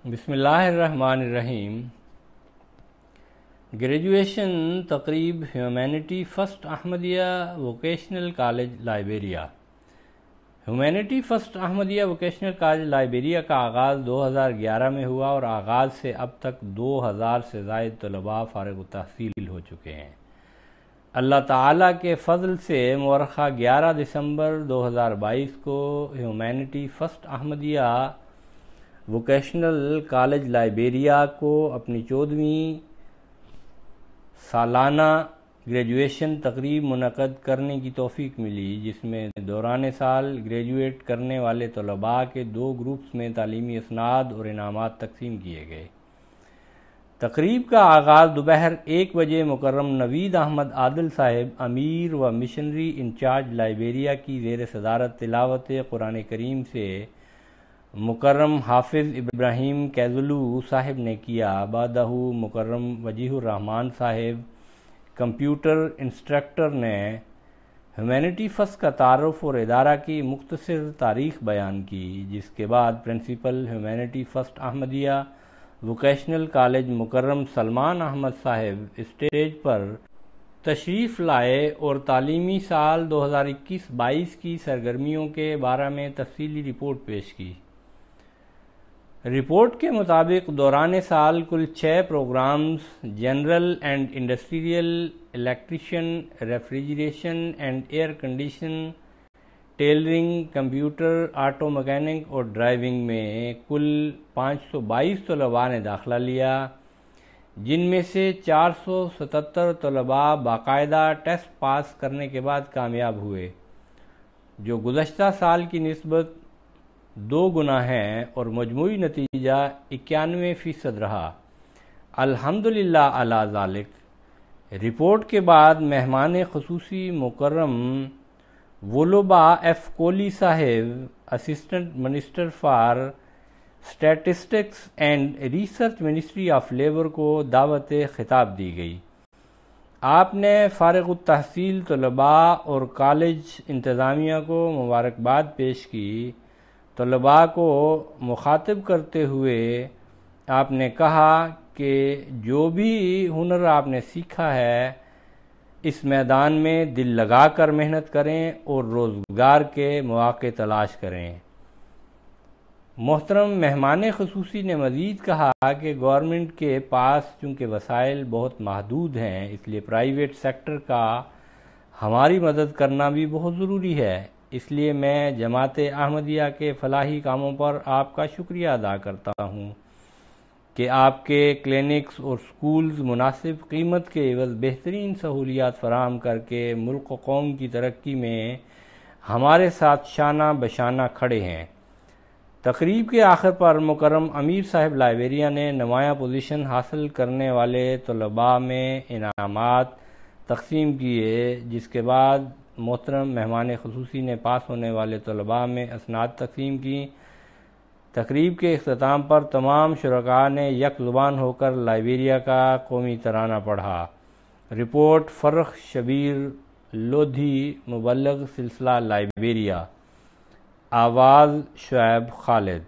بسم اللہ الرحمن الرحیم۔ گریجویشن تقریب humanity first Ahmadiyya vocational college Liberia. Humanity first Ahmadiyya vocational college Liberia کا آغاز 2011 میں ہوا اور آغاز سے اب تک 2000 سے زائد طلباء فارغ التحصیل ہو چکے ہیں۔ اللہ تعالیٰ کے فضل سے مورخہ 11 دسمبر 2022 کو humanity first Ahmadiyya vocational college Liberia کو اپنی 14ویں سالانہ گریجویشن تقریب منعقد کرنے کی توفیق ملی، جس میں دوران سال گریجویٹ کرنے والے طلباء کے 2 گروپس میں تعلیمی اسناد اور انعامات تقسیم کیے گئے۔ تقریب کا آغاز دوپہر 1 بجے مکرم نوید احمد عادل صاحب، امیر و مشنری انچارج لائبیریا کی زیر صدارت تلاوت قرآن کریم سے مکرم حافظ ابراہیم کیزلو صاحب نے کیا۔ بعدہ مکرم وجیہ الرحمان صاحب، کمپیوٹر انسٹرکٹر، نے ہیومینٹی فرسٹ کا تعارف اور ادارہ کی مختصر تاریخ بیان کی، جس کے بعد principal humanity first Ahmadiyya vocational college مکرم سلمان احمد صاحب اسٹیج پر تشریف لائے اور تعلیمی سال 2021-22 کی سرگرمیوں کے بارے میں تفصیلی رپورٹ پیش کی۔ رپورٹ کے مطابق دوران سال کل 6 programs general and industrial, electrician, refrigeration and air condition, tailoring, computer, auto mechanic اور ڈرائیونگ میں کل 522 طلباء نے داخلہ لیا، جن میں سے 477 طلباء باقاعدہ ٹیسٹ پاس کرنے کے بعد کامیاب ہوئے، جو گزشتہ سال کی نسبت 2 گنا ہے، اور مجموعی نتیجہ 91% رہا۔ الحمدللہ علی ذالک۔ رپورٹ کے بعد مہمان خصوصی مکرم ولوبا ایف کولی صاحب، assistant minister for statistics and research, ministry of labour, کو دعوت خطاب دی گئی۔ آپ نے فارغ التحصیل طلباء اور کالج انتظامیہ کو مبارکباد پیش کی۔ طلباء کو مخاطب کرتے ہوئے آپ نے کہا کہ جو بھی ہنر آپ نے سیکھا ہے، اس میدان میں دل لگا کر محنت کریں اور روزگار کے مواقع تلاش کریں۔ محترم مہمان خصوصی نے مزید کہا کہ گورنمنٹ کے پاس چونکہ وسائل بہت محدود ہیں، اس لیے پرائیویٹ سیکٹر کا ہماری مدد کرنا بھی بہت ضروری ہے۔ اس لیے میں جماعت احمدیہ کے فلاحی کاموں پر آپ کا شکریہ ادا کرتا ہوں کہ آپ کے کلینکس اور سکولز مناسب قیمت کے عوض بہترین سہولیات فراہم کر کے ملک و قوم کی ترقی میں ہمارے ساتھ شانہ بشانہ کھڑے ہیں۔ تقریب کے آخر پر مکرم امیر صاحب لائبیریا نے نمایاں پوزیشن حاصل کرنے والے طلباء میں انعامات تقسیم کیے، جس کے بعد محترم مہمان خصوصی نے پاس ہونے والے طلباء میں اسناد تقسیم کی۔ تقریب کے اختتام پر تمام شرکاء نے یک زبان ہو کر لائبیریا کا قومی ترانہ پڑھا۔ رپورٹ فرخ شبیر لودھی، مبلغ سلسلہ لائبیریا۔ آواز شعیب خالد۔